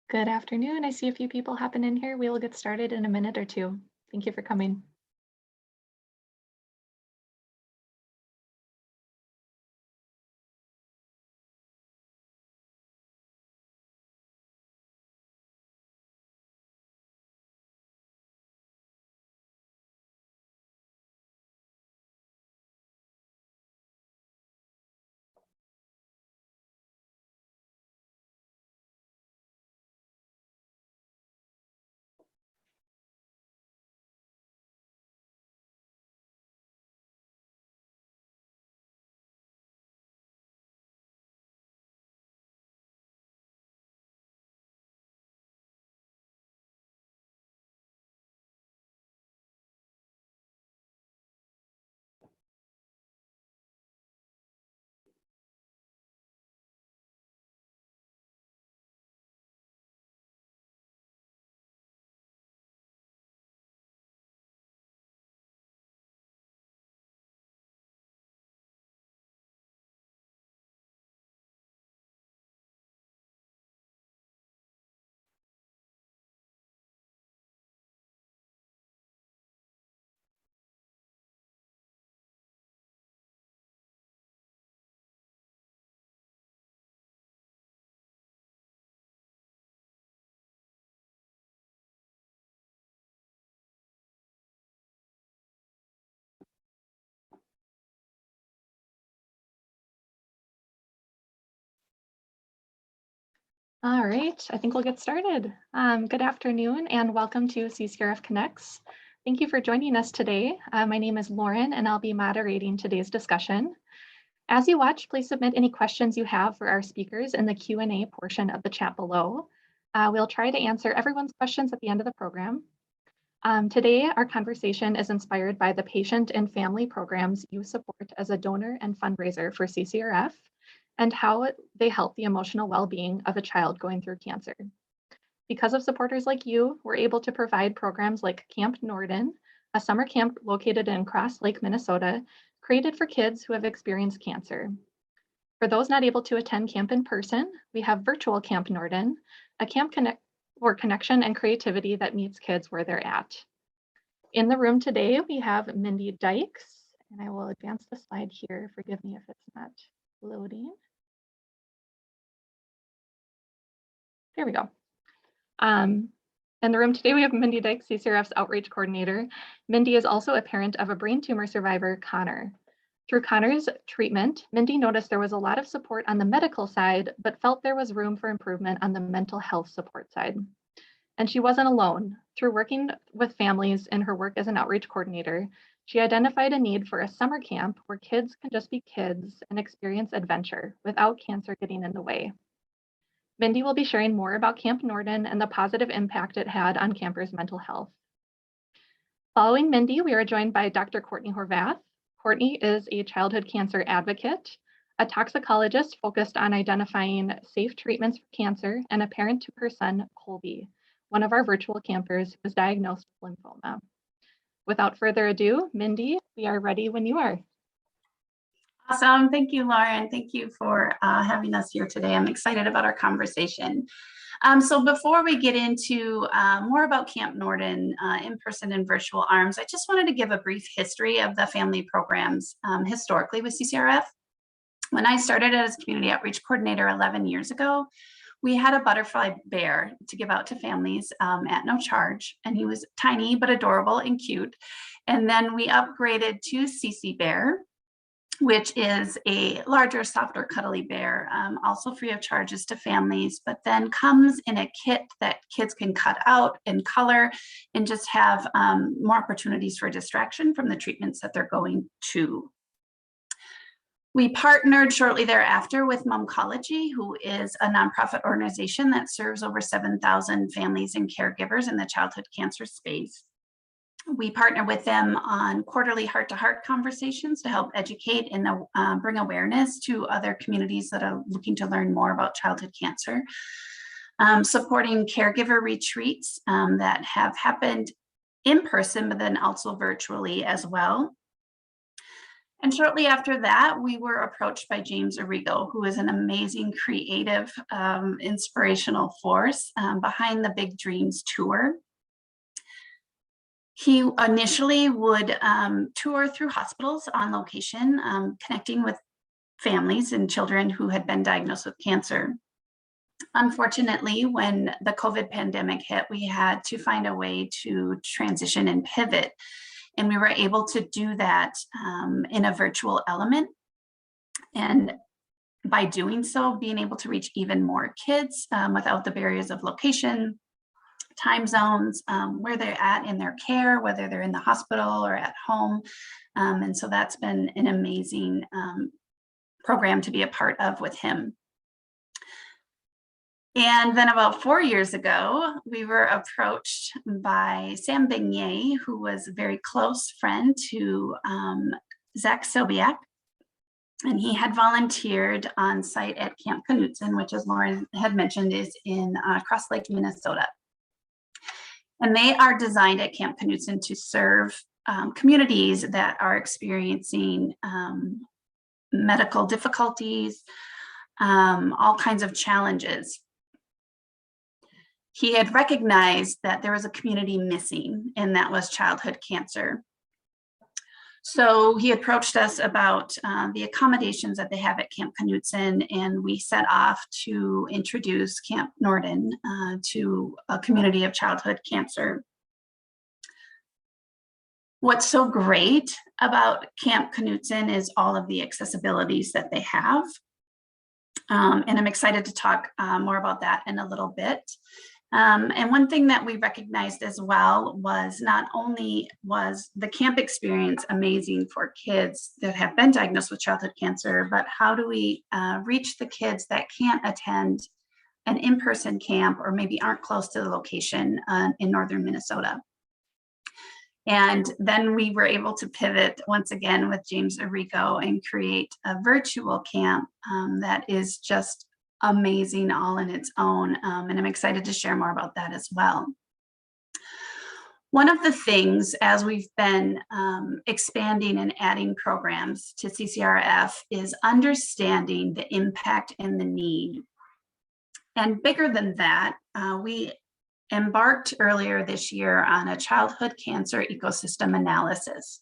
Good afternoon. I see a few people hopping in here. We will get started in a minute or two. Thank you for coming. All right, I think we'll get started. Good afternoon and welcome to CCRF Connects. Thank you for joining us today. My name is Lauren and I'll be moderating today's discussion. As you watch, please submit any questions you have for our speakers in the Q&A portion of the chat below. We'll try to answer everyone's questions at the end of the program. Today, our conversation is inspired by the patient and family programs you support as a donor and fundraiser for CCRF and how they help the emotional well-being of a child going through cancer. Because of supporters like you, we're able to provide programs like Camp Norden, a summer camp located in Cross Lake, Minnesota, created for kids who have experienced cancer. For those not able to attend camp in person, we have virtual Camp Norden, a camp for connection and creativity that meets kids where they're at. In the room today, we have Mindy Dykes, and I will advance the slide here. Forgive me if it's not loading. There we go. In the room today, we have Mindy Dykes, CCRF's outreach coordinator. Mindy is also a parent of a brain tumor survivor, Connor. Through Connor's treatment, Mindy noticed there was a lot of support on the medical side, but felt there was room for improvement on the mental health support side. And she wasn't alone. Through working with families in her work as an outreach coordinator, she identified a need for a summer camp where kids can just be kids and experience adventure without cancer getting in the way. Mindy will be sharing more about Camp Norden and the positive impact it had on campers' mental health. Following Mindy, we are joined by Dr. Courtney Horvath. Courtney is a childhood cancer advocate, a toxicologist focused on identifying safe treatments for cancer, and a parent to her son, Colby, one of our virtual campers who was diagnosed with lymphoma. Without further ado, Mindy, we are ready when you are. Awesome. Thank you, Lauren. Thank you for having us here today. I'm excited about our conversation. So before we get into more about Camp Norden in-person and virtual arms, I just wanted to give a brief history of the family programs historically with CCRF. When I started as community outreach coordinator 11 years ago, we had a butterfly bear to give out to families at no charge, and he was tiny but adorable and cute. And then we upgraded to CC Bear, which is a larger, softer, cuddly bear, also free of charges to families, but then comes in a kit that kids can cut out and color and just have more opportunities for distraction from the treatments that they're going to. We partnered shortly thereafter with Momcology, who is a nonprofit organization that serves over 7,000 families and caregivers in the childhood cancer space. We partner with them on quarterly heart-to-heart conversations to help educate and bring awareness to other communities that are looking to learn more about childhood cancer. Supporting caregiver retreats that have happened in person, but then also virtually as well. And shortly after that, we were approached by James Arrigo, who is an amazing, creative, inspirational force behind the Big Dreams tour. He initially would tour through hospitals on location, connecting with families and children who had been diagnosed with cancer. Unfortunately, when the COVID pandemic hit, we had to find a way to transition and pivot. And we were able to do that in a virtual element. And by doing so, being able to reach even more kids without the barriers of location, time zones, where they're at in their care, whether they're in the hospital or at home. And so that's been an amazing program to be a part of with him. And then about 4 years ago, we were approached by Sam Beignet, who was a very close friend to Zach Sobiak. And he had volunteered on site at Camp Knudsen, which, as Lauren had mentioned, is in Cross Lake, Minnesota. And they are designed at Camp Knudsen to serve communities that are experiencing medical difficulties, all kinds of challenges. He had recognized that there was a community missing, and that was childhood cancer. So he approached us about the accommodations that they have at Camp Knudsen, and we set off to introduce Camp Norden to a community of childhood cancer. What's so great about Camp Knudsen is all of the accessibilities that they have. And I'm excited to talk more about that in a little bit. And one thing that we recognized as well was not only was the camp experience amazing for kids that have been diagnosed with childhood cancer, but how do we reach the kids that can't attend an in-person camp or maybe aren't close to the location in northern Minnesota? And then we were able to pivot once again with James Arrigo and create a virtual camp that is just amazing all in its own. And I'm excited to share more about that as well. One of the things as we've been expanding and adding programs to CCRF is understanding the impact and the need. And bigger than that, we embarked earlier this year on a childhood cancer ecosystem analysis.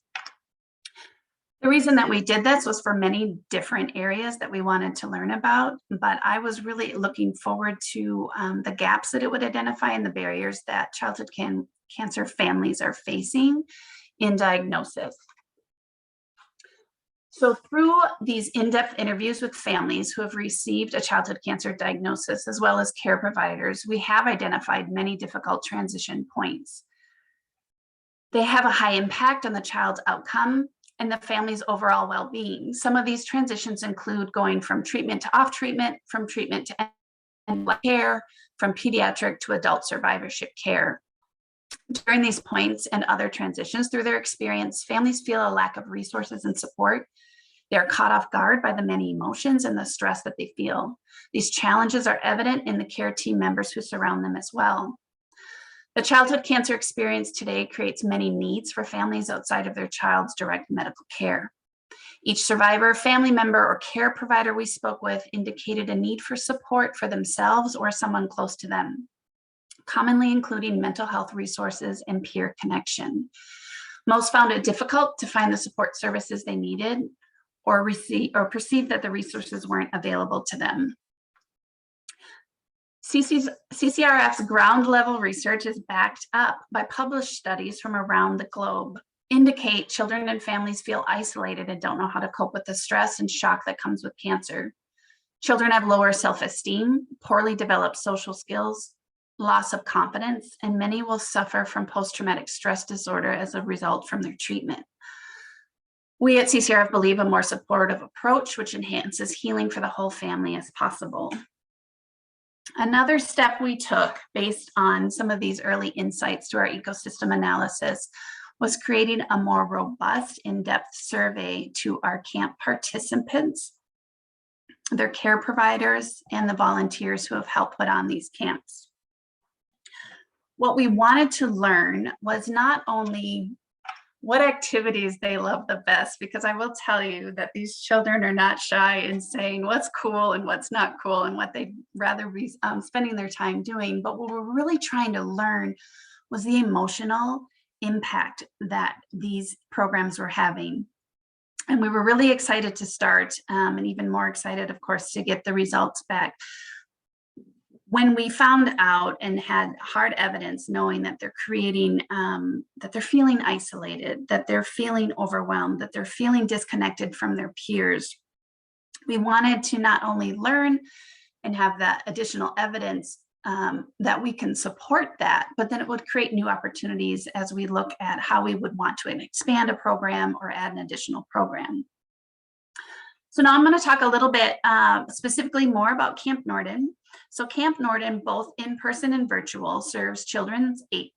The reason that we did this was for many different areas that we wanted to learn about, but I was really looking forward to the gaps that it would identify and the barriers that childhood cancer families are facing in diagnosis. So through these in-depth interviews with families who have received a childhood cancer diagnosis, as well as care providers, we have identified many difficult transition points. They have a high impact on the child's outcome and the family's overall well-being. Some of these transitions include going from treatment to off treatment, from treatment to end care, from pediatric to adult survivorship care. During these points and other transitions, through their experience, families feel a lack of resources and support. They're caught off guard by the many emotions and the stress that they feel. These challenges are evident in the care team members who surround them as well. The childhood cancer experience today creates many needs for families outside of their child's direct medical care. Each survivor, family member, or care provider we spoke with indicated a need for support for themselves or someone close to them, commonly including mental health resources and peer connection. Most found it difficult to find the support services they needed or perceived that the resources weren't available to them. CCRF's ground level research is backed up by published studies from around the globe, indicate children and families feel isolated and don't know how to cope with the stress and shock that comes with cancer. Children have lower self-esteem, poorly developed social skills, loss of confidence, and many will suffer from post-traumatic stress disorder as a result from their treatment. We at CCRF believe a more supportive approach, which enhances healing for the whole family, is possible. Another step we took based on some of these early insights to our ecosystem analysis was creating a more robust, in-depth survey to our camp participants, their care providers, and the volunteers who have helped put on these camps. What we wanted to learn was not only what activities they love the best, because I will tell you that these children are not shy in saying what's cool and what's not cool and what they'd rather be spending their time doing. But what we're really trying to learn was the emotional impact that these programs were having. And we were really excited to start, and even more excited, of course, to get the results back. When we found out and had hard evidence knowing that they're creating, that they're feeling isolated, that they're feeling overwhelmed, that they're feeling disconnected from their peers, we wanted to not only learn and have that additional evidence that we can support that, but then it would create new opportunities as we look at how we would want to expand a program or add an additional program. So now I'm going to talk a little bit specifically more about Camp Norden. So Camp Norden, both in person and virtual, serves children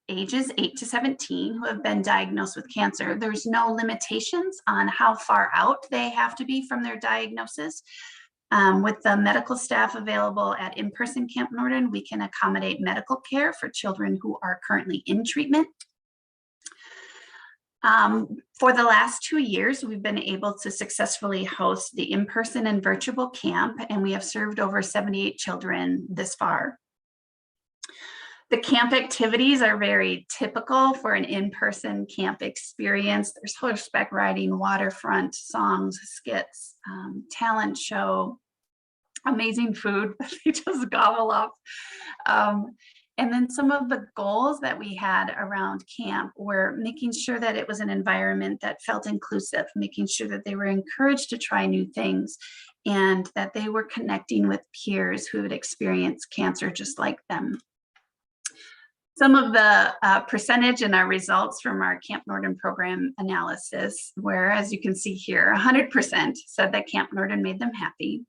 ages 8 to 17 who have been diagnosed with cancer. There's no limitations on how far out they have to be from their diagnosis. With the medical staff available at in-person Camp Norden, we can accommodate medical care for children who are currently in treatment. For the last 2 years, we've been able to successfully host the in-person and virtual camp, and we have served over 78 children this far. The camp activities are very typical for an in-person camp experience. There's horseback riding, waterfront, songs, skits, talent show, amazing food that they just gobble up. And then some of the goals that we had around camp were making sure that it was an environment that felt inclusive, making sure that they were encouraged to try new things, and that they were connecting with peers who had experienced cancer just like them. Some of the percentage in our results from our Camp Norden program analysis, where, as you can see here, 100% said that Camp Norden made them happy.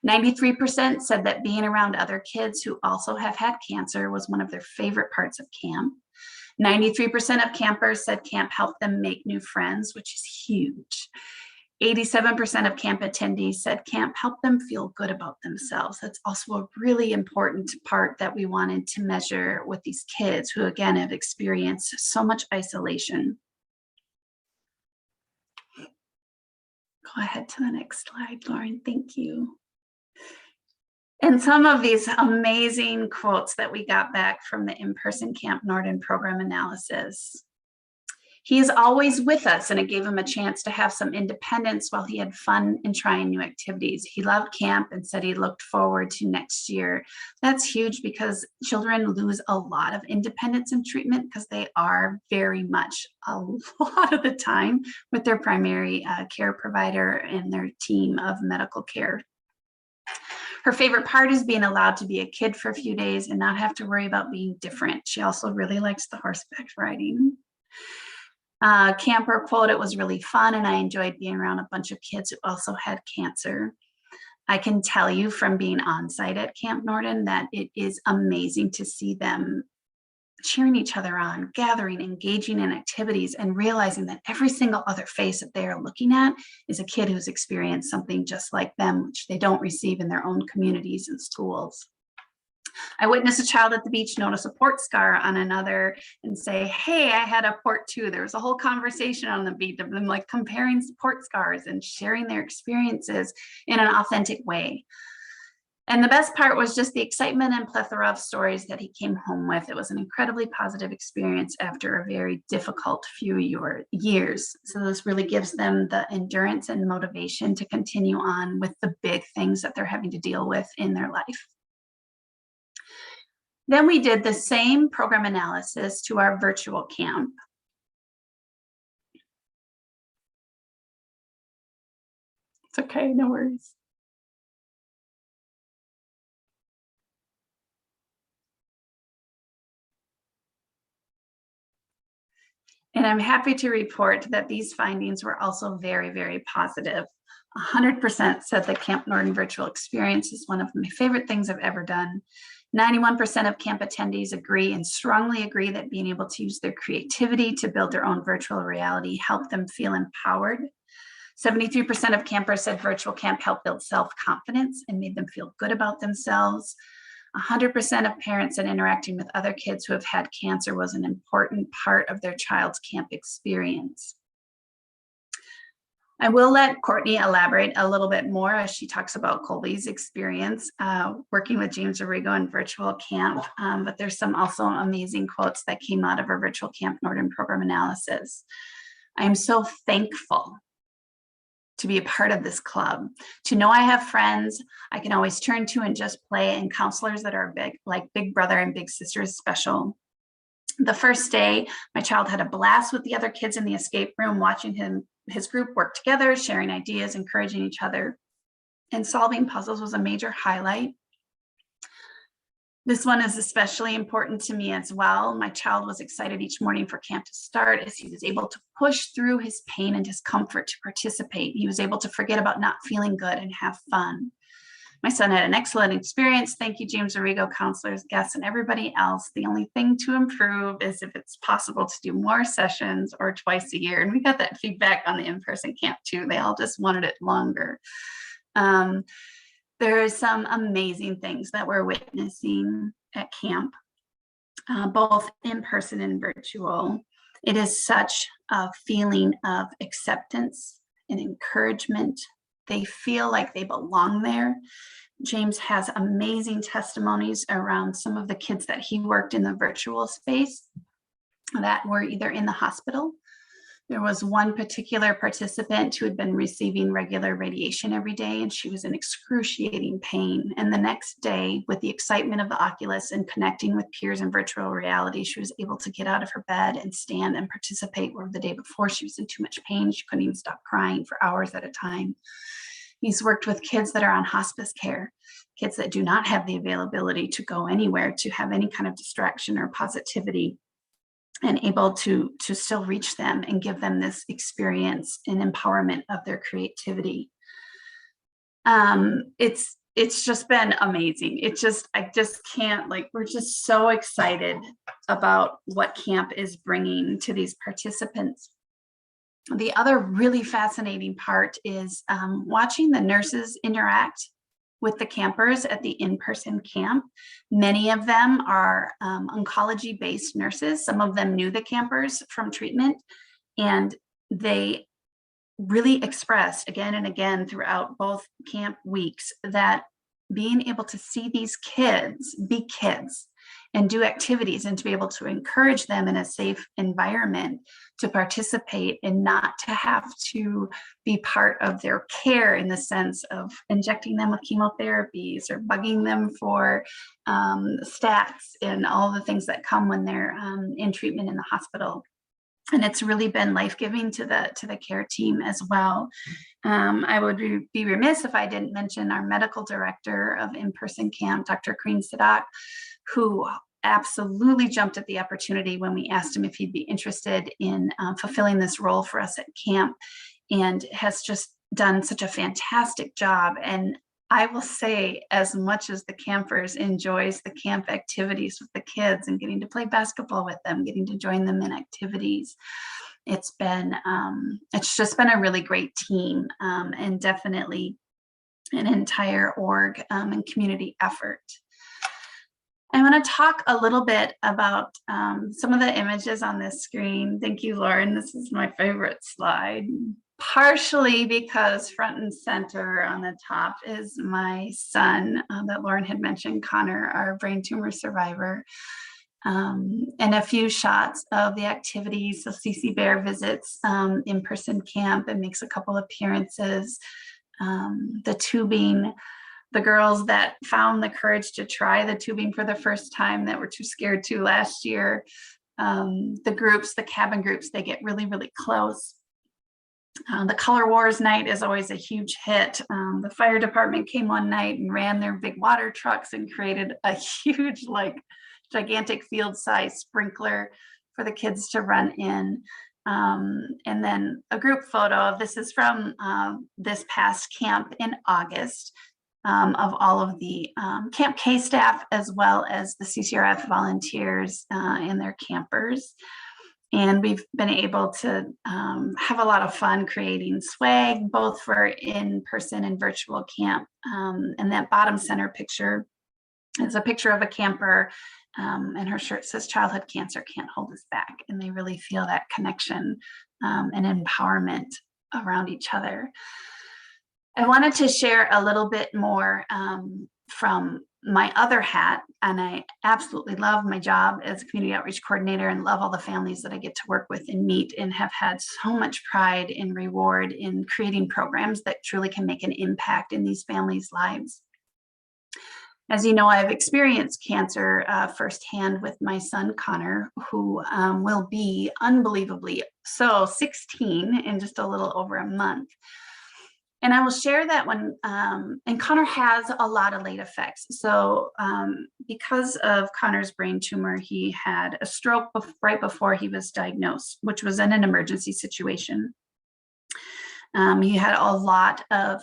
93% said that being around other kids who also have had cancer was one of their favorite parts of camp. 93% of campers said camp helped them make new friends, which is huge. 87% of camp attendees said camp helped them feel good about themselves. That's also a really important part that we wanted to measure with these kids who, again, have experienced so much isolation. Go ahead to the next slide, Lauren. Thank you. And some of these amazing quotes that we got back from the in-person Camp Norden program analysis. He is always with us, and it gave him a chance to have some independence while he had fun in trying new activities. He loved camp and said he looked forward to next year. That's huge because children lose a lot of independence in treatment because they are very much a lot of the time with their primary care provider and their team of medical care. Her favorite part is being allowed to be a kid for a few days and not have to worry about being different. She also really likes the horseback riding. Camper quote, it was really fun and I enjoyed being around a bunch of kids who also had cancer. I can tell you from being on site at Camp Norden that it is amazing to see them cheering each other on, gathering, engaging in activities, and realizing that every single other face that they are looking at is a kid who's experienced something just like them, which they don't receive in their own communities and schools. I witnessed a child at the beach notice a port scar on another and say, hey, I had a port too. There was a whole conversation on the beach of them like comparing port scars and sharing their experiences in an authentic way. And the best part was just the excitement and plethora of stories that he came home with. It was an incredibly positive experience after a very difficult few years. So this really gives them the endurance and motivation to continue on with the big things that they're having to deal with in their life. Then we did the same program analysis to our virtual camp. It's okay, no worries. And I'm happy to report that these findings were also very, very positive. 100% said the Camp Norden virtual experience is one of my favorite things I've ever done. 91% of camp attendees agree and strongly agree that being able to use their creativity to build their own virtual reality helped them feel empowered. 73% of campers said virtual camp helped build self-confidence and made them feel good about themselves. 100% of parents said interacting with other kids who have had cancer was an important part of their child's camp experience. I will let Courtney elaborate a little bit more as she talks about Colby's experience working with James Arrigo in virtual camp, but there's some also amazing quotes that came out of our virtual Camp Norden program analysis. I am so thankful to be a part of this club, to know I have friends I can always turn to and just play, and counselors that are big, like big brother and big sister is special. The first day, my child had a blast with the other kids in the escape room, watching his group work together, sharing ideas, encouraging each other, and solving puzzles was a major highlight. This one is especially important to me as well. My child was excited each morning for camp to start as he was able to push through his pain and discomfort to participate. He was able to forget about not feeling good and have fun. My son had an excellent experience. Thank you, James Arrigo, counselors, guests, and everybody else. The only thing to improve is if it's possible to do more sessions or twice a year. And we got that feedback on the in-person camp too. They all just wanted it longer. There are some amazing things that we're witnessing at camp, both in person and virtual. It is such a feeling of acceptance and encouragement. They feel like they belong there. James has amazing testimonies around some of the kids that he worked in the virtual space that were either in the hospital. There was one particular participant who had been receiving regular radiation every day, and she was in excruciating pain. And the next day, with the excitement of the Oculus and connecting with peers in virtual reality, she was able to get out of her bed and stand and participate, where the day before she was in too much pain. She couldn't even stop crying for hours at a time. He's worked with kids that are on hospice care, kids that do not have the availability to go anywhere, to have any kind of distraction or positivity, and able to still reach them and give them this experience and empowerment of their creativity. It's just been amazing. I just can't, we're just so excited about what camp is bringing to these participants. The other really fascinating part is watching the nurses interact with the campers at the in-person camp. Many of them are oncology-based nurses. Some of them knew the campers from treatment, and they really expressed again and again throughout both camp weeks that being able to see these kids be kids and do activities, and to be able to encourage them in a safe environment to participate and not to have to be part of their care in the sense of injecting them with chemotherapies or bugging them for stats and all the things that come when they're in treatment in the hospital. And it's really been life-giving to the care team as well. I would be remiss if I didn't mention our medical director of in-person camp, Dr. Kareem Sadak, who absolutely jumped at the opportunity when we asked him if he'd be interested in fulfilling this role for us at camp, and has just done such a fantastic job. And I will say, as much as the campers enjoys the camp activities with the kids and getting to play basketball with them, getting to join them in activities, it's just been a really great team, and definitely an entire org and community effort. I want to talk a little bit about some of the images on this screen. Thank you, Lauren. This is my favorite slide, partially because front and center on the top is my son that Lauren had mentioned, Connor, our brain tumor survivor, and a few shots of the activities. So CC Bear visits in-person camp and makes a couple appearances. The tubing, the girls that found the courage to try the tubing for the first time that were too scared to last year. The groups, the cabin groups, they get really, really close. The Color Wars night is always a huge hit. The fire department came one night and ran their big water trucks and created a huge, gigantic field-size sprinkler for the kids to run in. And then a group photo. This is from this past camp in August. Of all of the Camp K staff, as well as the CCRF volunteers and their campers. And we've been able to have a lot of fun creating swag, both for in-person and virtual camp. And that bottom center picture It's a picture of a camper, and her shirt says "Childhood cancer can't hold us back," and they really feel that connection and empowerment around each other. I wanted to share a little bit more from my other hat, and I absolutely love my job as a community outreach coordinator and love all the families that I get to work with and meet, and have had so much pride and reward in creating programs that truly can make an impact in these families' lives. As you know, I've experienced cancer firsthand with my son, Connor, who will be unbelievably 16 in just a little over a month. And I will share that and Connor has a lot of late effects. So because of Connor's brain tumor, he had a stroke right before he was diagnosed, which was in an emergency situation. He had a lot of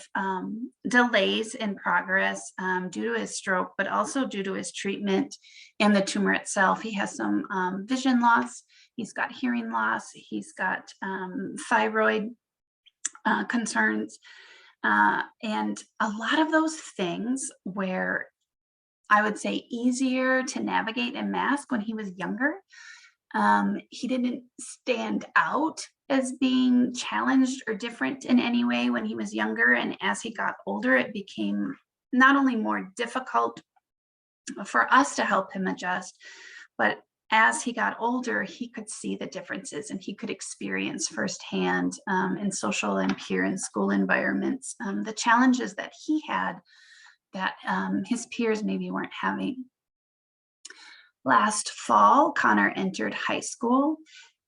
delays in progress due to his stroke, but also due to his treatment and the tumor itself. He has some vision loss. He's got hearing loss. He's got thyroid concerns. And a lot of those things were, I would say, easier to navigate and mask when he was younger. He didn't stand out as being challenged or different in any way when he was younger. And as he got older, it became not only more difficult for us to help him adjust, but as he got older, he could see the differences and he could experience firsthand in social and peer and school environments the challenges that he had that his peers maybe weren't having. Last fall, Connor entered high school.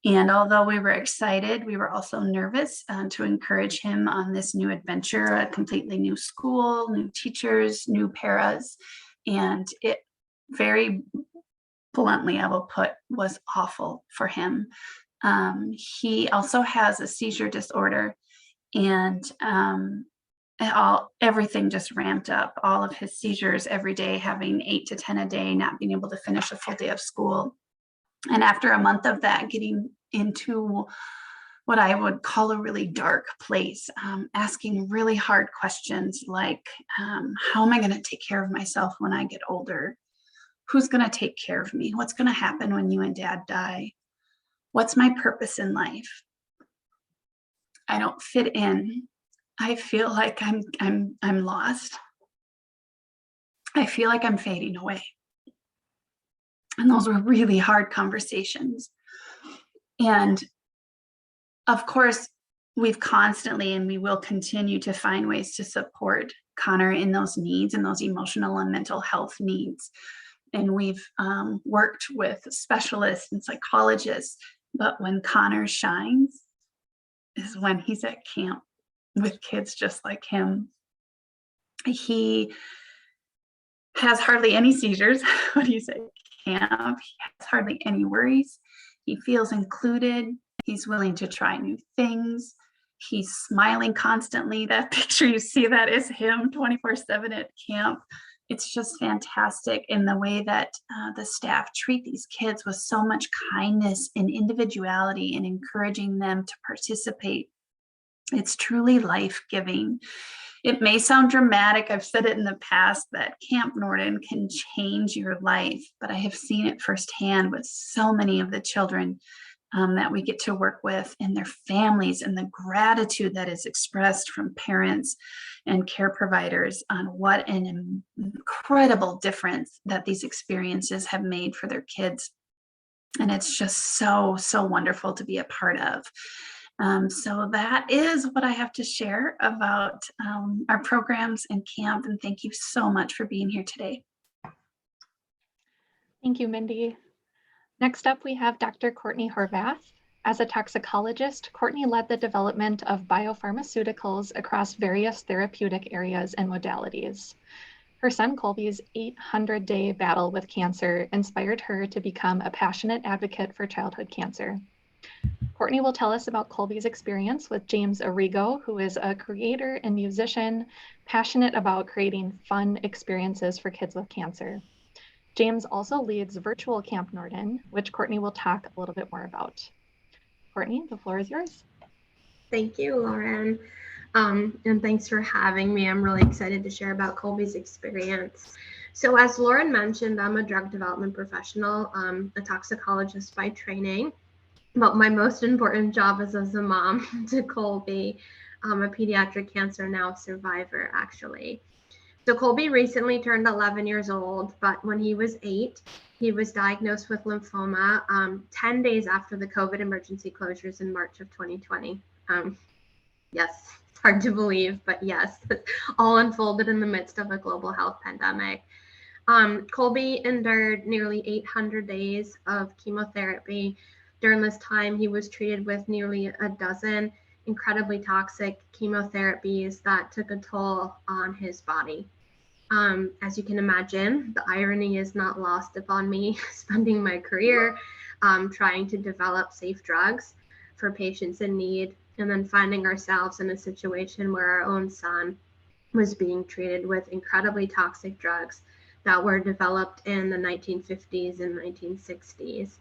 And although we were excited, we were also nervous to encourage him on this new adventure, a completely new school, new teachers, new paras. And it very bluntly, I will put, was awful for him. He also has a seizure disorder, and everything just ramped up. All of his seizures every day, having 8 to 10 a day, not being able to finish a full day of school. And after a month of that, getting into what I would call a really dark place, asking really hard questions like, how am I going to take care of myself when I get older? Who's going to take care of me? What's going to happen when you and Dad die? What's my purpose in life? I don't fit in. I feel like I'm lost. I feel like I'm fading away. And those were really hard conversations. And of course, we've constantly, and we will continue to find ways to support Connor in those needs and those emotional and mental health needs. And we've worked with specialists and psychologists, but when Connor shines is when he's at camp with kids just like him. He has hardly any seizures when he's at camp. He has hardly any worries. He feels included. He's willing to try new things. He's smiling constantly. That picture you see, that is him 24/7 at camp. It's just fantastic in the way that the staff treat these kids with so much kindness and individuality and encouraging them to participate. It's truly life-giving. It may sound dramatic. I've said it in the past that Camp Norden can change your life, but I have seen it firsthand with so many of the children that we get to work with and their families, and the gratitude that is expressed from parents and care providers on what an incredible difference that these experiences have made for their kids. And it's just so, so wonderful to be a part of. So that is what I have to share about our programs and camp. And thank you so much for being here today. Thank you, Mindy. Next up, we have Dr. Courtney Horvath. As a toxicologist, Courtney led the development of biopharmaceuticals across various therapeutic areas and modalities. Her son Colby's 800-day battle with cancer inspired her to become a passionate advocate for childhood cancer. Courtney will tell us about Colby's experience with James Arrigo, who is a creator and musician passionate about creating fun experiences for kids with cancer. James also leads virtual Camp Norden, which Courtney will talk a little bit more about. Courtney, the floor is yours. Thank you, Lauren. And thanks for having me. I'm really excited to share about Colby's experience. So as Lauren mentioned, I'm a drug development professional, a toxicologist by training, but my most important job is as a mom to Colby, a pediatric cancer now survivor, actually. So Colby recently turned 11 years old, but when he was 8, he was diagnosed with lymphoma 10 days after the COVID emergency closures in March of 2020. Yes, it's hard to believe, but yes, all unfolded in the midst of a global health pandemic. Colby endured nearly 800 days of chemotherapy. During this time, he was treated with nearly a dozen incredibly toxic chemotherapies that took a toll on his body. As you can imagine, the irony is not lost upon me spending my career trying to develop safe drugs for patients in need, and then finding ourselves in a situation where our own son was being treated with incredibly toxic drugs that were developed in the 1950s and 1960s.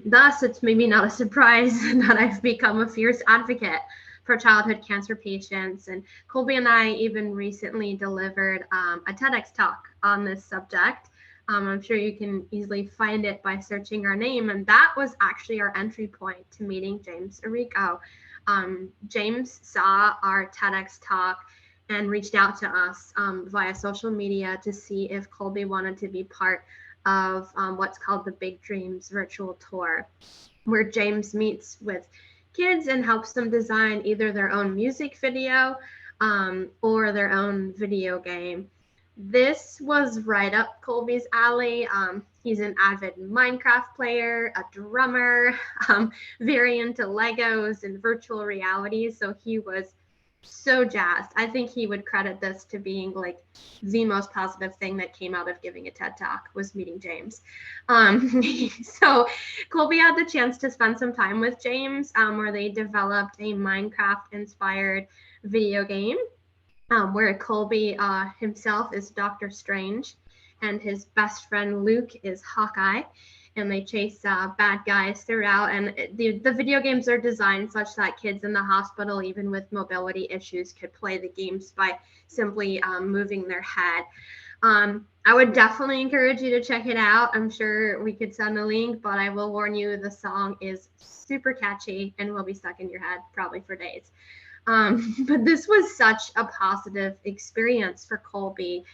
Thus, it's maybe not a surprise that I've become a fierce advocate for childhood cancer patients. And Colby and I even recently delivered a TEDx talk on this subject. I'm sure you can easily find it by searching our name. And that was actually our entry point to meeting James Arrico. James saw our TEDx talk and reached out to us via social media to see if Colby wanted to be part of what's called the Big Dreams virtual tour, where James meets with kids and helps them design either their own music video or their own video game. This was right up Colby's alley. He's an avid Minecraft player, a drummer, very into Legos and virtual reality. So he was so jazzed. I think he would credit this to being like the most positive thing that came out of giving a TED Talk was meeting James. So Colby had the chance to spend some time with James where they developed a Minecraft inspired video game where Colby himself is Doctor Strange and his best friend Luke is Hawkeye. And they chase bad guys throughout. And the video games are designed such that kids in the hospital, even with mobility issues, could play the games by simply moving their head. I would definitely encourage you to check it out. I'm sure we could send a link, but I will warn you, the song is super catchy and will be stuck in your head probably for days. But this was such a positive experience for Colby.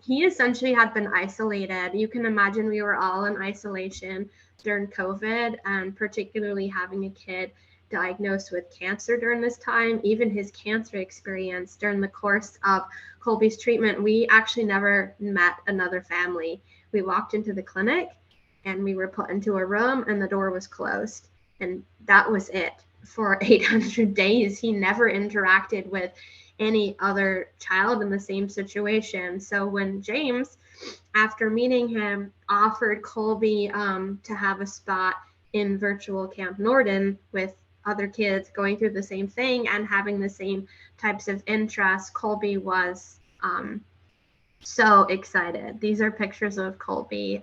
He essentially had been isolated. You can imagine we were all in isolation during COVID, and particularly having a kid diagnosed with cancer during this time. Even his cancer experience during the course of Colby's treatment, we actually never met another family. We walked into the clinic and we were put into a room and the door was closed. And that was it for 800 days. He never interacted with any other child in the same situation. So when James, after meeting him, offered Colby to have a spot in virtual Camp Norden with other kids going through the same thing and having the same types of interests, Colby was so excited. These are pictures of Colby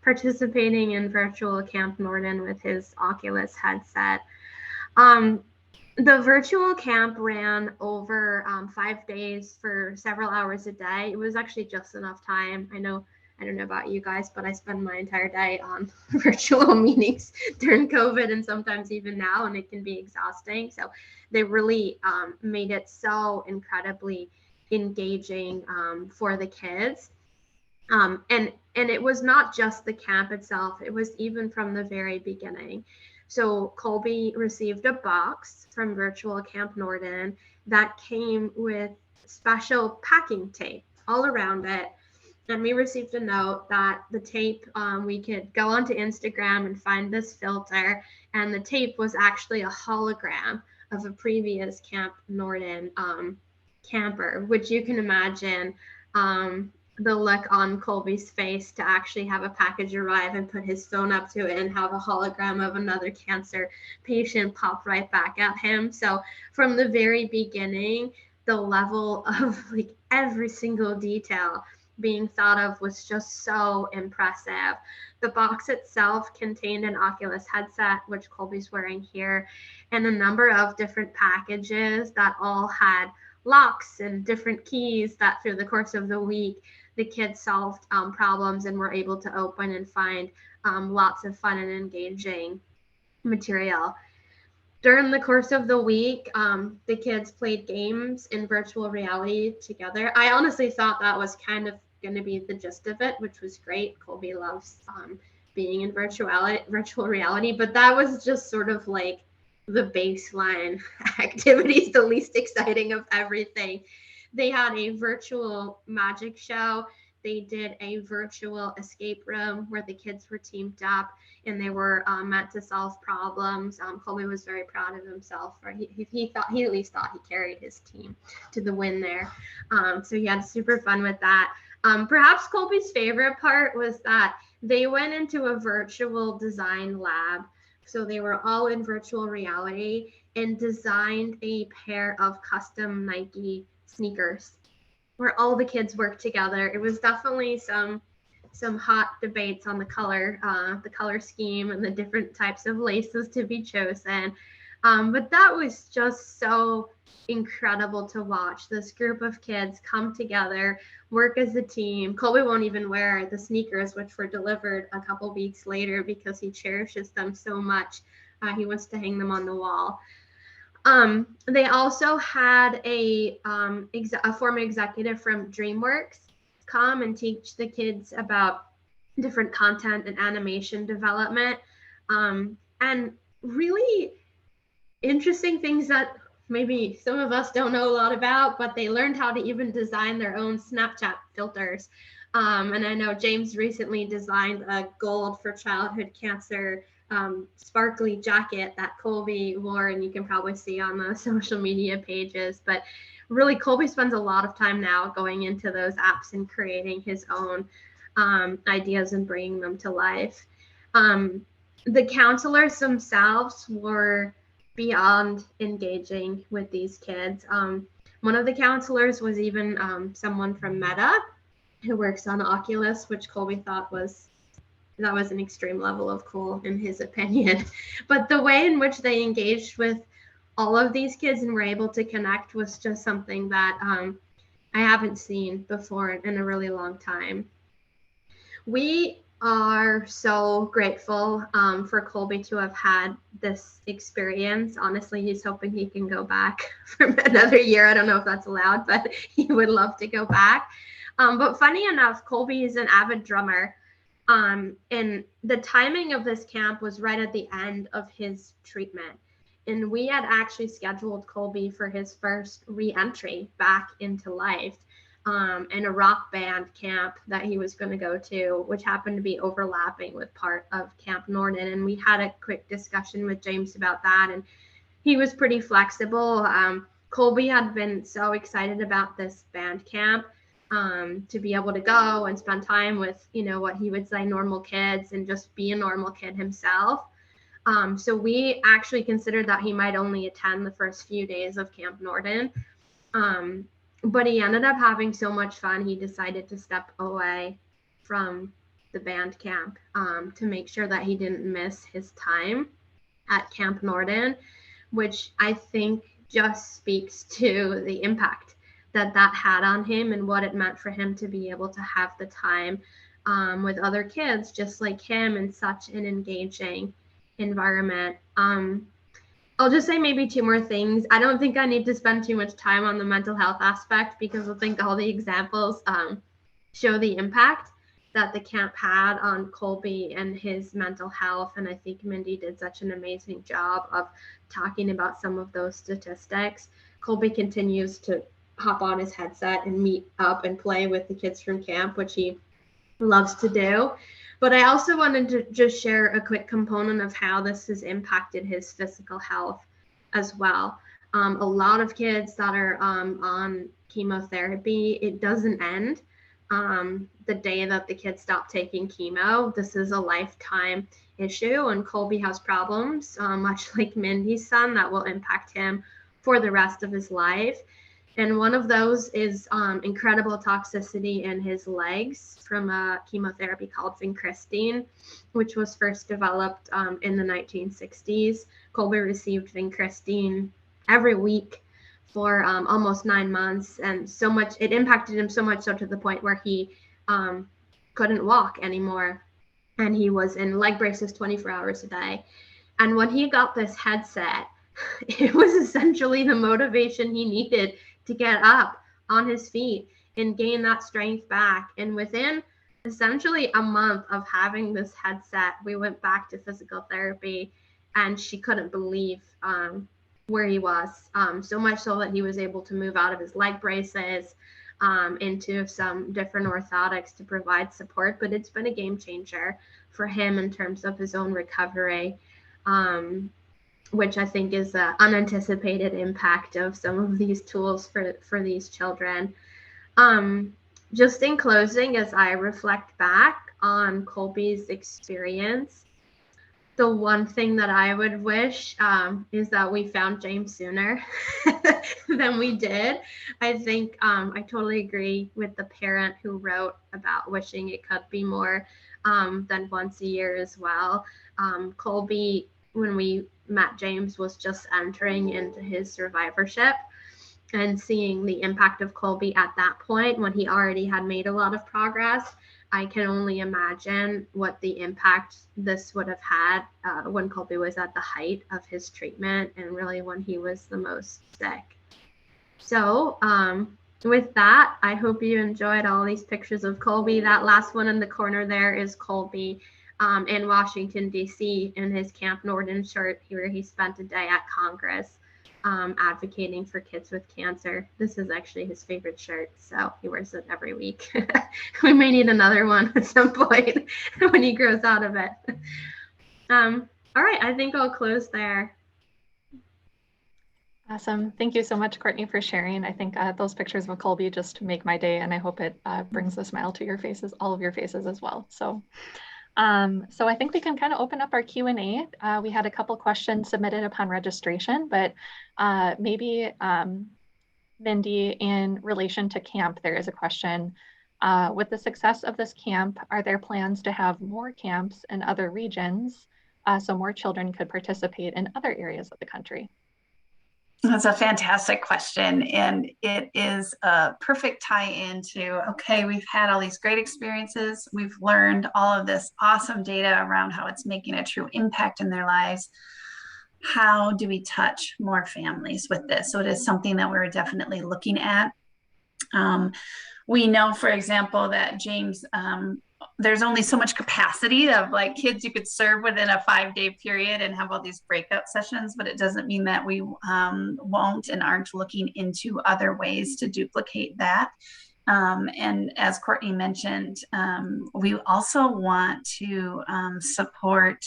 participating in virtual Camp Norden with his Oculus headset. The virtual camp ran over 5 days for several hours a day. It was actually just enough time. I don't know about you guys, but I spend my entire day on virtual meetings during COVID and sometimes even now, and it can be exhausting. So they really made it so incredibly engaging for the kids. And it was not just the camp itself. It was even from the very beginning. So Colby received a box from Virtual Camp Norden that came with special packing tape all around it. And we received a note that the tape, we could go onto Instagram and find this filter. And the tape was actually a hologram of a previous Camp Norden camper, which you can imagine the look on Colby's face to actually have a package arrive and put his phone up to it and have a hologram of another cancer patient pop right back at him. So from the very beginning, the level of like every single detail being thought of was just so impressive. The box itself contained an Oculus headset, which Colby's wearing here, and a number of different packages that all had locks and different keys that through the course of the week the kids solved problems and were able to open and find lots of fun and engaging material. During the course of the week, the kids played games in virtual reality together. I honestly thought that was kind of going to be the gist of it, which was great. Colby loves being in virtual reality, but that was just sort of like the baseline activities, the least exciting of everything. They had a virtual magic show. They did a virtual escape room where the kids were teamed up and they were meant to solve problems. Colby was very proud of himself, or he at least thought he carried his team to the win there. So he had super fun with that. Perhaps Colby's favorite part was that they went into a virtual design lab. So they were all in virtual reality and designed a pair of custom Nike sneakers where all the kids worked together. It was definitely some hot debates on the color scheme and the different types of laces to be chosen. But that was just so incredible to watch. This group of kids come together, work as a team. Colby won't even wear the sneakers, which were delivered a couple weeks later because he cherishes them so much. He wants to hang them on the wall. They also had a former executive from DreamWorks come and teach the kids about different content and animation development, and really interesting things that maybe some of us don't know a lot about, but they learned how to even design their own Snapchat filters. And I know James recently designed a Gold for Childhood Cancer sparkly jacket that Colby wore, and you can probably see on the social media pages. But really, Colby spends a lot of time now going into those apps and creating his own ideas and bringing them to life. The counselors themselves were beyond engaging with these kids. One of the counselors was even someone from Meta who works on Oculus, which Colby thought was an extreme level of cool in his opinion. But the way in which they engaged with all of these kids and were able to connect was just something that I haven't seen before in a really long time. We are so grateful for Colby to have had this experience. Honestly, he's hoping he can go back for another year. I don't know if that's allowed, but he would love to go back. But funny enough, Colby is an avid drummer. And the timing of this camp was right at the end of his treatment. And we had actually scheduled Colby for his first re-entry back into life in a rock band camp that he was going to go to, which happened to be overlapping with part of Camp Norden. And we had a quick discussion with James about that, and he was pretty flexible. Colby had been so excited about this band camp to be able to go and spend time with, what he would say normal kids and just be a normal kid himself. So we actually considered that he might only attend the first few days of Camp Norden. But he ended up having so much fun, he decided to step away from the band camp to make sure that he didn't miss his time at Camp Norden, which I think just speaks to the impact that had on him and what it meant for him to be able to have the time with other kids just like him in such an engaging environment. I'll just say maybe two more things. I don't think I need to spend too much time on the mental health aspect because I think all the examples show the impact that the camp had on Colby and his mental health. And I think Mindy did such an amazing job of talking about some of those statistics. Colby continues to hop on his headset and meet up and play with the kids from camp, which he loves to do. But I also wanted to just share a quick component of how this has impacted his physical health as well. A lot of kids that are on chemotherapy, it doesn't end the day that the kids stop taking chemo. This is a lifetime issue, and Colby has problems, much like Mindy's son, that will impact him for the rest of his life. And one of those is incredible toxicity in his legs from a chemotherapy called vincristine, which was first developed in the 1960s. Colby received vincristine every week for almost 9 months, and so much it impacted him so much so to the point where he couldn't walk anymore. And he was in leg braces 24 hours a day. And when he got this headset, it was essentially the motivation he needed to get up on his feet and gain that strength back. And within essentially a month of having this headset, we went back to physical therapy, and she couldn't believe where he was. So much so that he was able to move out of his leg braces into some different orthotics to provide support. But it's been a game changer for him in terms of his own recovery, which I think is an unanticipated impact of some of these tools for these children. Just in closing, as I reflect back on Colby's experience, the one thing that I would wish is that we found James sooner than we did. I think I totally agree with the parent who wrote about wishing it could be more than once a year as well. Colby, when we met James, was just entering into his survivorship, and seeing the impact of Colby at that point when he already had made a lot of progress, I can only imagine what the impact this would have had when Colby was at the height of his treatment and really when he was the most sick. So with that, I hope you enjoyed all these pictures of Colby. That last one in the corner there is Colby in Washington, D.C. in his Camp Norden shirt, where he spent a day at Congress advocating for kids with cancer. This is actually his favorite shirt, so he wears it every week. We may need another one at some point when he grows out of it. All right, I think I'll close there. Awesome. Thank you so much, Courtney, for sharing. I think those pictures of Colby just make my day, and I hope it brings a smile to your faces, all of your faces as well. So I think we can kind of open up our Q&A. We had a couple questions submitted upon registration, but maybe Mindy, in relation to camp, there is a question. With the success of this camp, are there plans to have more camps in other regions so more children could participate in other areas of the country? That's a fantastic question. And it is a perfect tie-in to, okay, we've had all these great experiences. We've learned all of this awesome data around how it's making a true impact in their lives. How do we touch more families with this? So it is something that we're definitely looking at. We know, for example, that James, there's only so much capacity of like kids you could serve within a 5-day period and have all these breakout sessions, but it doesn't mean that we won't and aren't looking into other ways to duplicate that. And as Courtney mentioned, we also want to support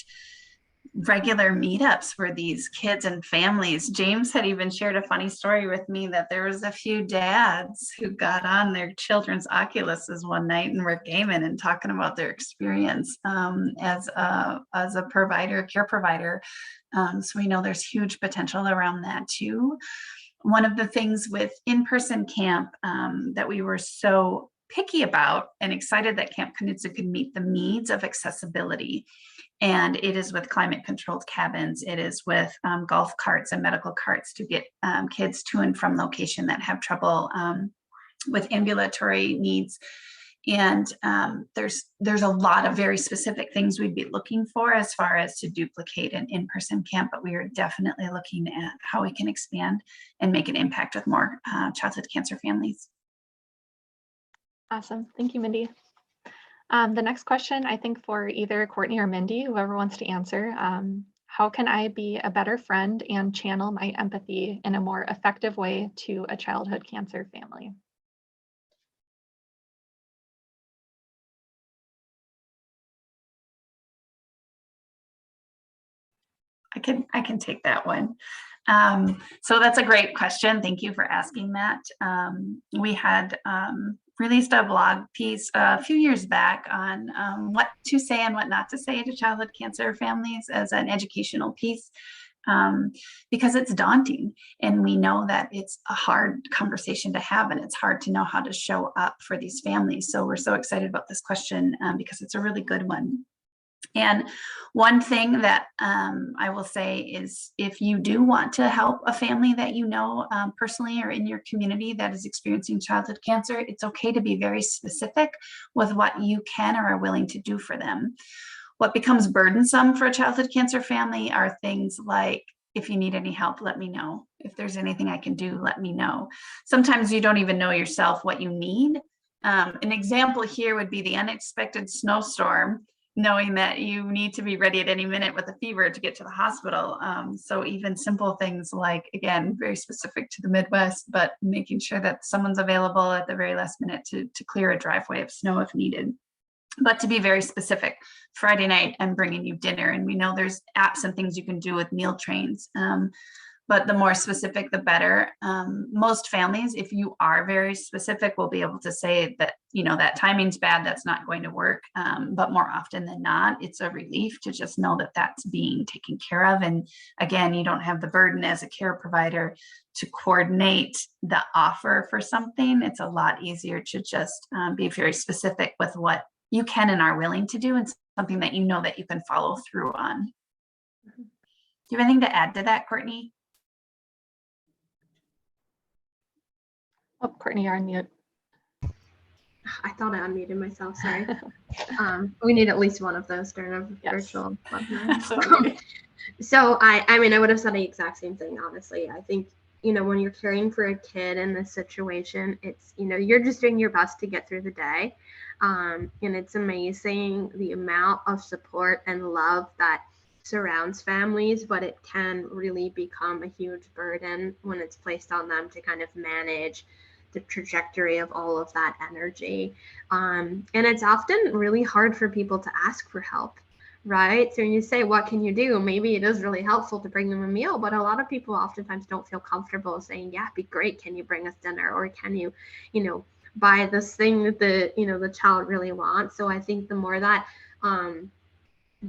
regular meetups for these kids and families. James had even shared a funny story with me that there was a few dads who got on their children's Oculuses one night and were gaming and talking about their experience as a provider, care provider. So we know there's huge potential around that too. One of the things with in-person camp that we were so picky about and excited that Camp Knudsen could meet the needs of accessibility. And it is with climate controlled cabins. It is with golf carts and medical carts to get kids to and from location that have trouble with ambulatory needs. And there's a lot of very specific things we'd be looking for as far as to duplicate an in-person camp, but we are definitely looking at how we can expand and make an impact with more childhood cancer families. Awesome. Thank you, Mindy. The next question, I think for either Courtney or Mindy, whoever wants to answer, how can I be a better friend and channel my empathy in a more effective way to a childhood cancer family? I can take that one. So that's a great question. Thank you for asking that. We had released a blog piece a few years back on what to say and what not to say to childhood cancer families as an educational piece, because it's daunting and we know that it's a hard conversation to have and it's hard to know how to show up for these families. So we're so excited about this question because it's a really good one. And one thing that I will say is, if you do want to help a family that you know personally or in your community that is experiencing childhood cancer, it's okay to be very specific with what you can or are willing to do for them. What becomes burdensome for a childhood cancer family are things like, if you need any help, let me know. If there's anything I can do, let me know. Sometimes you don't even know yourself what you need. An example here would be the unexpected snowstorm, knowing that you need to be ready at any minute with a fever to get to the hospital. So even simple things like, again, very specific to the Midwest, but making sure that someone's available at the very last minute to clear a driveway of snow if needed. But to be very specific, Friday night, I'm bringing you dinner. And we know there's apps and things you can do with meal trains. But the more specific, the better. Most families, if you are very specific, will be able to say that, that timing's bad, that's not going to work. But more often than not, it's a relief to just know that that's being taken care of. And again, you don't have the burden as a care provider to coordinate the offer for something. It's a lot easier to just be very specific with what you can and are willing to do, and something that you know that you can follow through on. Do you have anything to add to that, Courtney? Oh, Courtney, you're on mute. I thought I unmuted myself, sorry. We need at least one of those during a virtual webinar. So I mean, I would have said the exact same thing, honestly. I think, when you're caring for a kid in this situation, it's, you're just doing your best to get through the day. And it's amazing the amount of support and love that surrounds families, but it can really become a huge burden when it's placed on them to kind of manage the trajectory of all of that energy. And it's often really hard for people to ask for help, right? So when you say, what can you do? Maybe it is really helpful to bring them a meal, but a lot of people oftentimes don't feel comfortable saying, yeah, it'd be great. Can you bring us dinner? Or can you, buy this thing that the child really wants? So I think the more that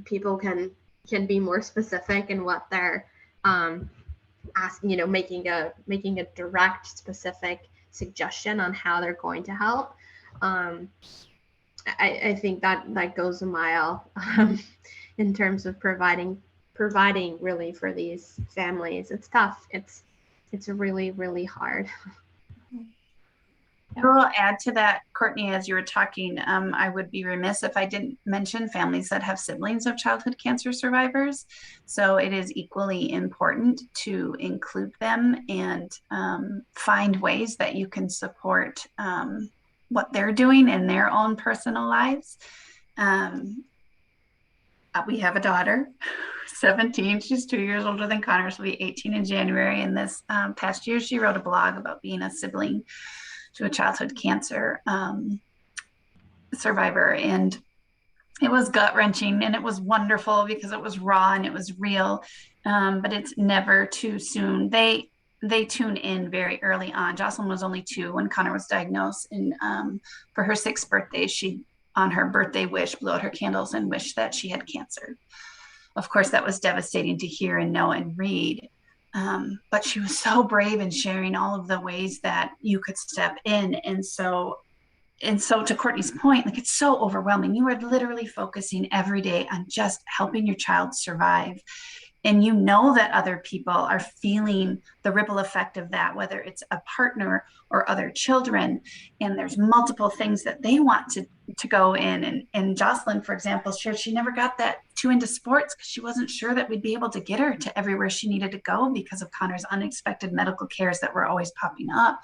people can be more specific in what they're asking, making a direct, specific suggestion on how they're going to help. I think that goes a mile in terms of providing really for these families. It's tough. It's really, really hard. I will add to that, Courtney, as you were talking, I would be remiss if I didn't mention families that have siblings of childhood cancer survivors. So it is equally important to include them and find ways that you can support what they're doing in their own personal lives. We have a daughter, 17. She's 2 years older than Connor. She'll be 18 in January. And this past year, she wrote a blog about being a sibling to a childhood cancer survivor. And it was gut-wrenching, and it was wonderful because it was raw and it was real, but it's never too soon. They tune in very early on. Jocelyn was only 2 when Connor was diagnosed, and for her 6th birthday, she, on her birthday wish, blew out her candles and wished that she had cancer. Of course, that was devastating to hear and know and read. But she was so brave in sharing all of the ways that you could step in. And so to Courtney's point, like, it's so overwhelming. You are literally focusing every day on just helping your child survive. And you know that other people are feeling the ripple effect of that, whether it's a partner or other children. And there's multiple things that they want to go in. And Jocelyn, for example, shared she never got that too into sports because she wasn't sure that we'd be able to get her to everywhere she needed to go because of Connor's unexpected medical cares that were always popping up.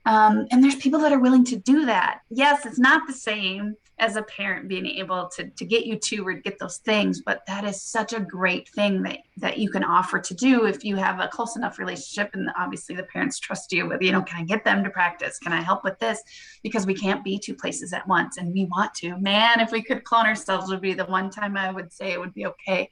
And there's people that are willing to do that. Yes, it's not the same as a parent being able to get you to or get those things, but that is such a great thing that you can offer to do if you have a close enough relationship. And obviously the parents trust you with, can I get them to practice? Can I help with this? Because we can't be 2 places at once, and we want to. Man, if we could clone ourselves would be the one time I would say it would be okay.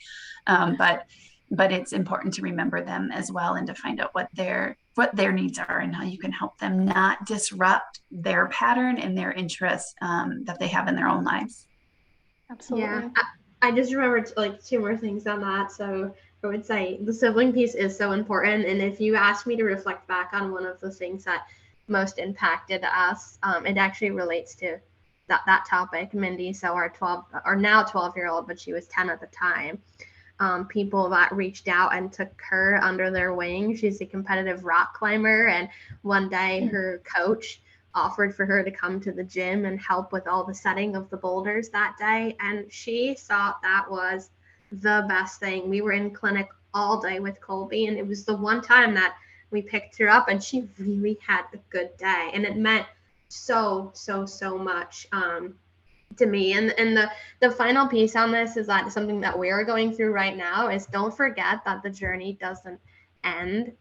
But it's important to remember them as well, and to find out what their needs are and how you can help them not disrupt their pattern and their interests that they have in their own lives. Absolutely. Yeah, I just remembered 2 more things on that. So I would say the sibling piece is so important. And if you ask me to reflect back on one of the things that most impacted us, it actually relates to that topic, Mindy. So our 12 or now 12-year-old, but she was 10 at the time. People that reached out and took her under their wing. She's a competitive rock climber, and one day her coach offered for her to come to the gym and help with all the setting of the boulders that day, and she thought that was the best thing. We were in clinic all day with Colby, and it was the one time that we picked her up, and she really had a good day, and it meant so much to me. And the final piece on this is that something that we're going through right now is don't forget that the journey doesn't end.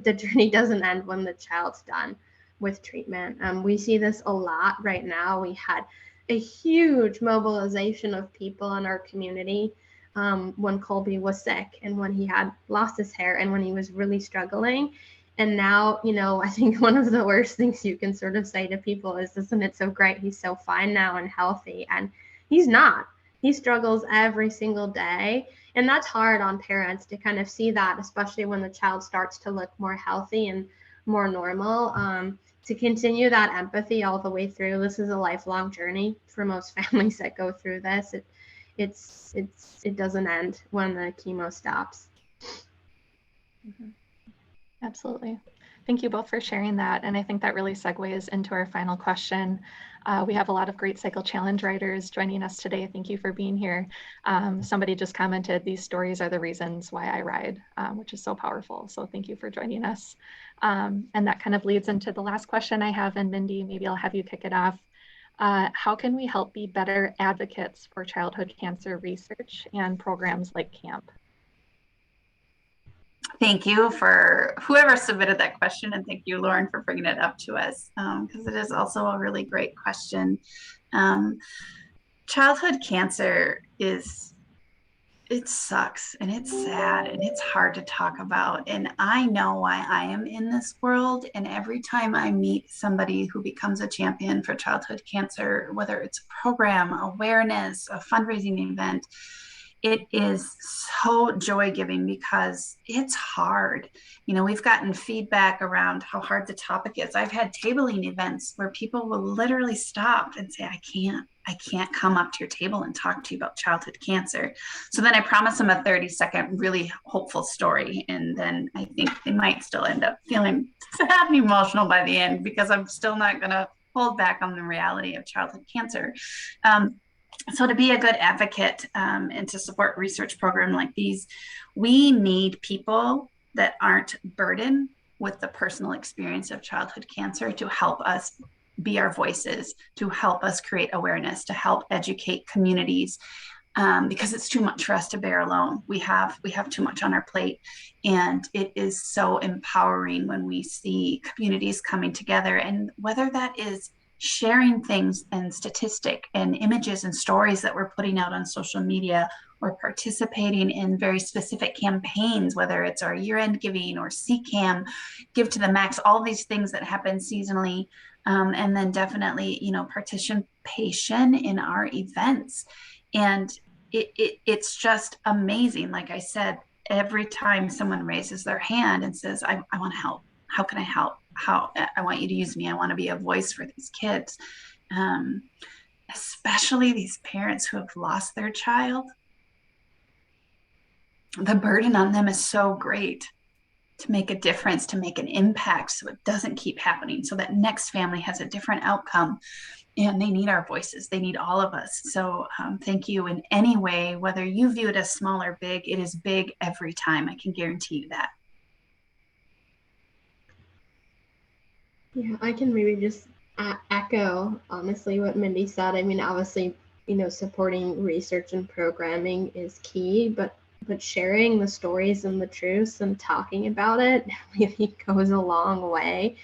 The journey doesn't end when the child's done with treatment. We see this a lot right now. We had a huge mobilization of people in our community when Colby was sick and when he had lost his hair and when he was really struggling. And now, I think one of the worst things you can sort of say to people is, isn't it so great? He's so fine now and healthy. And he's not. He struggles every single day. And that's hard on parents to kind of see that, especially when the child starts to look more healthy and more normal. To continue that empathy all the way through. This is a lifelong journey for most families that go through this. It doesn't end when the chemo stops. Mm-hmm. Absolutely. Thank you both for sharing that. And I think that really segues into our final question. We have a lot of great Cycle Challenge riders joining us today. Thank you for being here. Somebody just commented, these stories are the reasons why I ride, which is so powerful. So thank you for joining us. And that kind of leads into the last question I have. And Mindy, maybe I'll have you kick it off. How can we help be better advocates for childhood cancer research and programs like CAMP? Thank you for whoever submitted that question, and thank you, Lauren, for bringing it up to us, because it is also a really great question. Childhood cancer it sucks, and it's sad, and it's hard to talk about, and I know why I am in this world, and every time I meet somebody who becomes a champion for childhood cancer, whether it's a program, awareness, a fundraising event, it is so joy-giving because it's hard. We've gotten feedback around how hard the topic is. I've had tabling events where people will literally stop and say, I can't come up to your table and talk to you about childhood cancer. So then I promise them a 30-second really hopeful story. And then I think they might still end up feeling sad and emotional by the end because I'm still not going to hold back on the reality of childhood cancer. So to be a good advocate and to support research programs like these, we need people that aren't burdened with the personal experience of childhood cancer to help us be our voices, to help us create awareness, to help educate communities, because it's too much for us to bear alone. We have too much on our plate, and it is so empowering when we see communities coming together, and whether that is sharing things and statistic and images and stories that we're putting out on social media, or participating in very specific campaigns, whether it's our year-end giving or CCAM, Give to the Max, all these things that happen seasonally. And then definitely, participation in our events. And it's just amazing. Like I said, every time someone raises their hand and says, I want to help. How can I help? How I want you to use me. I want to be a voice for these kids, especially these parents who have lost their child. The burden on them is so great to make a difference, to make an impact, so it doesn't keep happening, so that next family has a different outcome. And they need our voices. They need all of us. So thank you in any way, whether you view it as small or big, it is big every time. I can guarantee you that. Yeah, I can maybe just echo, honestly, what Mindy said. I mean, obviously, supporting research and programming is key, but sharing the stories and the truths and talking about it really goes a long way.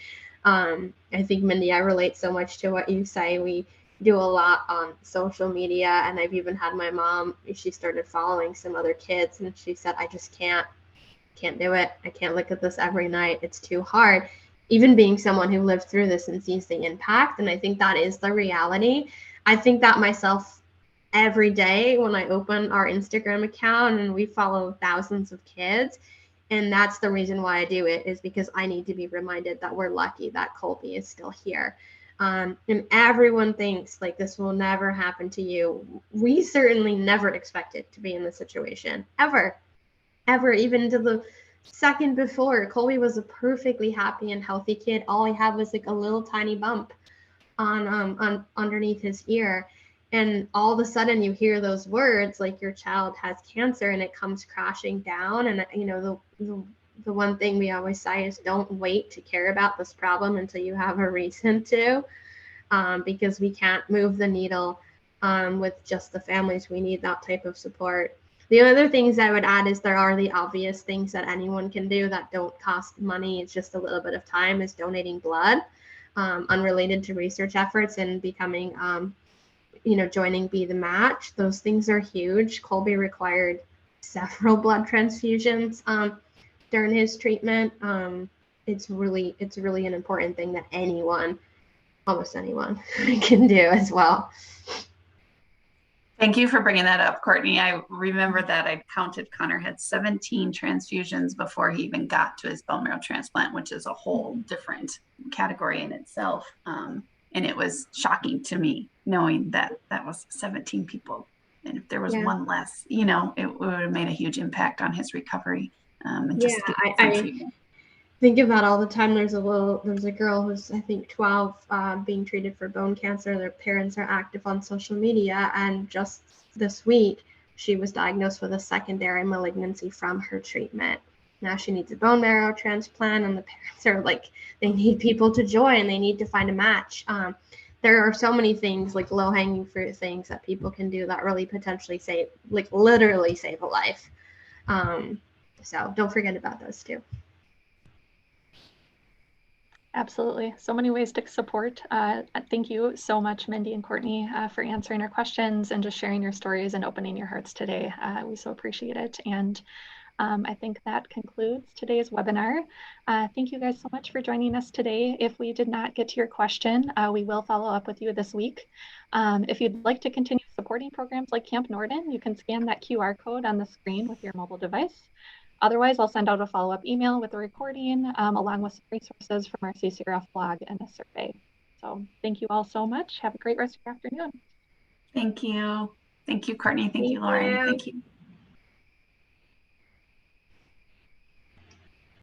I think, Mindy, I relate so much to what you say. We do a lot on social media, and I've even had my mom, she started following some other kids, and she said, I just can't do it. I can't look at this every night. It's too hard. Even being someone who lived through this and sees the impact. And I think that is the reality. I think that myself every day when I open our Instagram account, and we follow thousands of kids. And that's the reason why I do it, is because I need to be reminded that we're lucky that Colby is still here. And everyone thinks like this will never happen to you. We certainly never expected to be in this situation, ever, even to the second before. Colby was a perfectly happy and healthy kid. All he had was like a little tiny bump on underneath his ear. And all of a sudden you hear those words like your child has cancer, and it comes crashing down. And the one thing we always say is don't wait to care about this problem until you have a reason to, because we can't move the needle with just the families. We need that type of support. The other things I would add is there are the obvious things that anyone can do that don't cost money. It's just a little bit of time, is donating blood, unrelated to research efforts, and becoming, joining Be the Match. Those things are huge. Colby required several blood transfusions during his treatment. It's really an important thing that almost anyone can do as well. Thank you for bringing that up, Courtney. I remember that I counted Connor had 17 transfusions before he even got to his bone marrow transplant, which is a whole different category in itself. And it was shocking to me knowing that that was 17 people. And if there was one less, it would have made a huge impact on his recovery. And just I think about all the time. There's a girl who's, I think, 12, being treated for bone cancer. Their parents are active on social media, and just this week she was diagnosed with a secondary malignancy from her treatment. Now she needs a bone marrow transplant, and the parents are like, they need people to join. They need to find a match. There are so many things, like low-hanging fruit things that people can do that really potentially literally save a life. So don't forget about those too. Absolutely. So many ways to support. Thank you so much, Mindy and Courtney, for answering our questions and just sharing your stories and opening your hearts today. We so appreciate it. And I think that concludes today's webinar. Thank you guys so much for joining us today. If we did not get to your question, we will follow up with you this week. If you'd like to continue supporting programs like Camp Norden, you can scan that QR code on the screen with your mobile device. Otherwise, I'll send out a follow-up email with a recording along with some resources from our CCRF blog and a survey. So thank you all so much. Have a great rest of your afternoon. Thank you. Thank you, Courtney. Thank you, Lauren. Thank you.